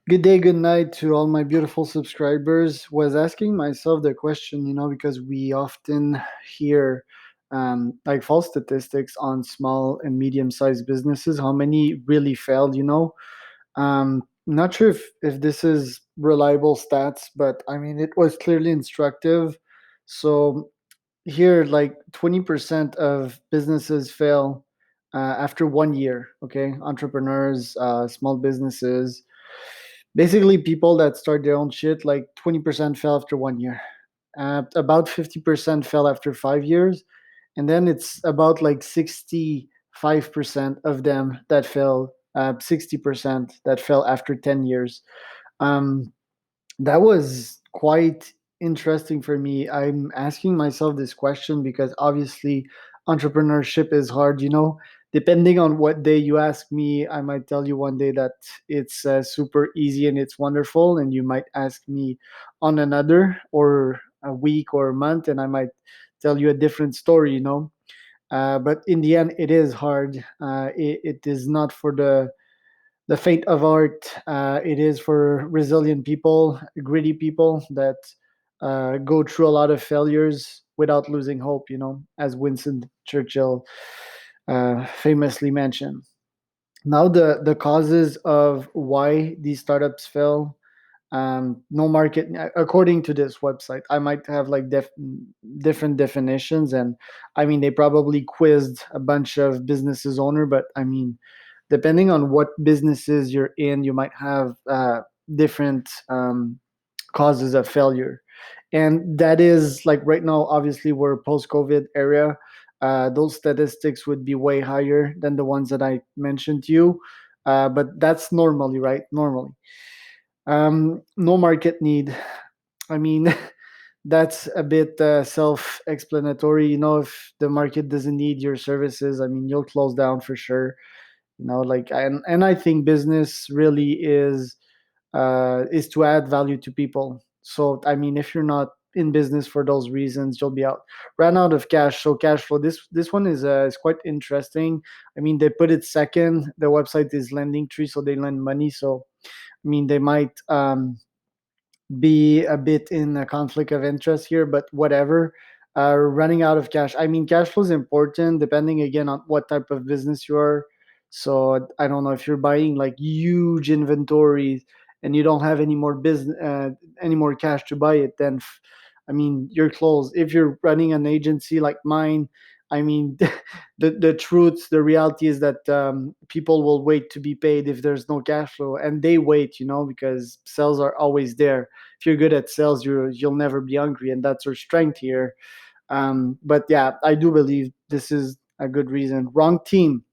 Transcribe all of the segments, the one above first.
Good day, good night to all my beautiful subscribers. Was asking myself the question, because we often hear like false statistics on small and medium-sized businesses. How many really failed? Not sure if this is reliable stats, but I mean it was clearly instructive. So here, like 20% of businesses fail after 1 year. Okay, entrepreneurs, small businesses, basically people that start their own shit, like 20% fell after 1 year. About 50% fell after 5 years, and then it's about like 65% of them that fell, 60% that fell after 10 years. um, that was quite interesting for me. I'm asking myself this question because obviously entrepreneurship is hard. Depending on what day you ask me, I might tell you one day that it's super easy and it's wonderful, and you might ask me on another or a week or a month, and I might tell you a different story. But in the end, it is hard. It is not for the fate of art. It is for resilient people, gritty people that go through a lot of failures without losing hope, as Winston Churchill famously mentioned. Now, the causes of why these startups fail. No market, according to this website, I might have like different definitions, and I mean they probably quizzed a bunch of businesses owner, but I mean depending on what businesses you're in, you might have different causes of failure. And that is like right now, obviously, we're post COVID era. Those statistics would be way higher than the ones that I mentioned to you. But that's normally, right? Normally. No market need. I mean, that's a bit self explanatory. If the market doesn't need your services, I mean, you'll close down for sure. Like, and I think business really is to add value to people. So I mean, if you're not in business for those reasons, you'll be out. Ran out of cash. So cash flow, this one is quite interesting. I mean, they put it second. The website is Lending Tree, so they lend money. So I mean, they might be a bit in a conflict of interest here, but whatever. Running out of cash. I mean, cash flow is important depending again on what type of business you are. So I don't know if you're buying like huge inventories and you don't have any more cash to buy it, then I mean you're closed. If you're running an agency like mine, I mean, the truth, the reality is that people will wait to be paid if there's no cash flow, and they wait, because sales are always there. If you're good at sales, you'll never be hungry, and that's our strength here. But yeah, I do believe this is a good reason. Wrong team.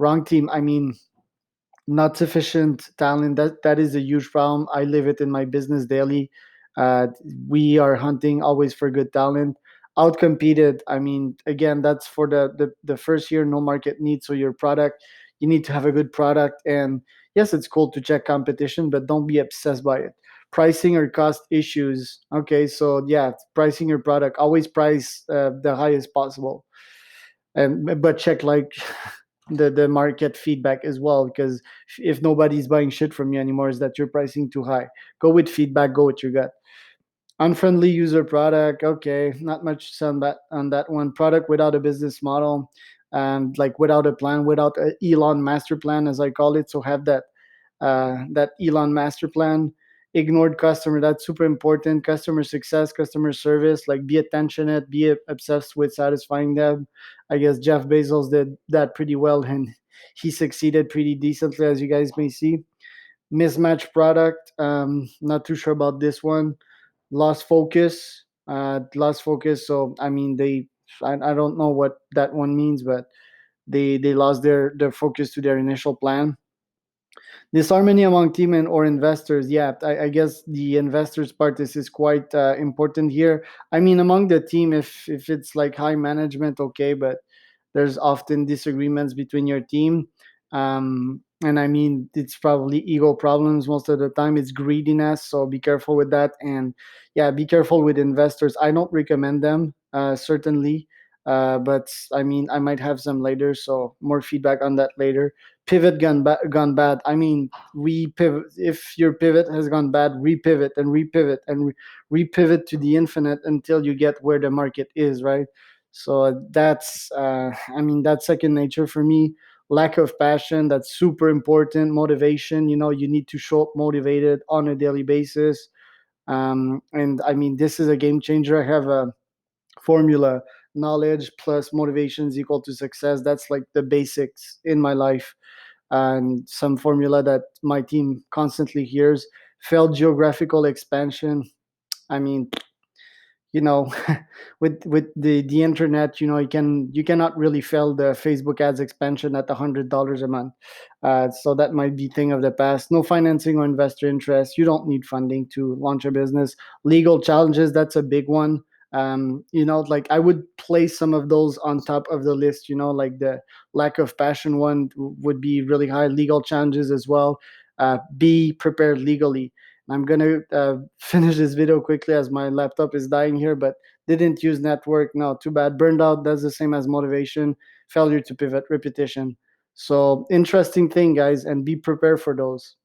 I mean, not sufficient talent. That is a huge problem. I live it in my business daily. uh, we are hunting always for good talent. Outcompeted, I mean, again, that's for the first year. No market need. So your product, you need to have a good product. And yes, it's cool to check competition, but don't be obsessed by it. Pricing or cost issues. Okay, so yeah, pricing your product, always price the highest possible. But check like the market feedback as well, because if nobody's buying shit from you anymore, is that you're pricing too high. Go with feedback, go with your gut. Unfriendly user product. Okay, not much on that one. Product without a business model, and like without a plan, without a Elon master plan, as I call it. So have that Elon master plan. Ignored customer. That's super important. Customer success, customer service. Like be attentionate, be obsessed with satisfying them. I guess Jeff Bezos did that pretty well, and he succeeded pretty decently, as you guys may see. Mismatched product. Not too sure about this one. Lost focus. Lost focus. So I mean, I don't know what that one means, but they lost their focus to their initial plan. Disharmony among team and or investors. Yeah, I guess the investors part is quite important here. I mean, among the team, if it's like high management, okay, but there's often disagreements between your team. And I mean, it's probably ego problems most of the time. It's greediness, so be careful with that. And yeah, be careful with investors. I don't recommend them, certainly. But I mean, I might have some later, so more feedback on that later. pivot gone bad. I mean, we pivot. If your pivot has gone bad, repivot and repivot and repivot to the infinite until you get where the market is, right? So that's, I mean, that's second nature for me. Lack of passion, that's super important. Motivation, you need to show up motivated on a daily basis. And I mean, this is a game changer. I have a formula: knowledge plus motivation is equal to success. That's like the basics in my life. And some formula that my team constantly hears: failed geographical expansion. I mean, you know with the internet, you cannot really fail the Facebook ads expansion at $100 a month. So that might be thing of the past. No financing or investor interest. You don't need funding to launch a business. Legal challenges, that's a big one. Like I would place some of those on top of the list. Like the lack of passion one would be really high. Legal challenges as well. Be prepared legally. I'm gonna finish this video quickly as my laptop is dying here, but didn't use network. No, too bad. Burned out, that's the same as motivation. Failure to pivot, repetition. So interesting thing, guys, and be prepared for those.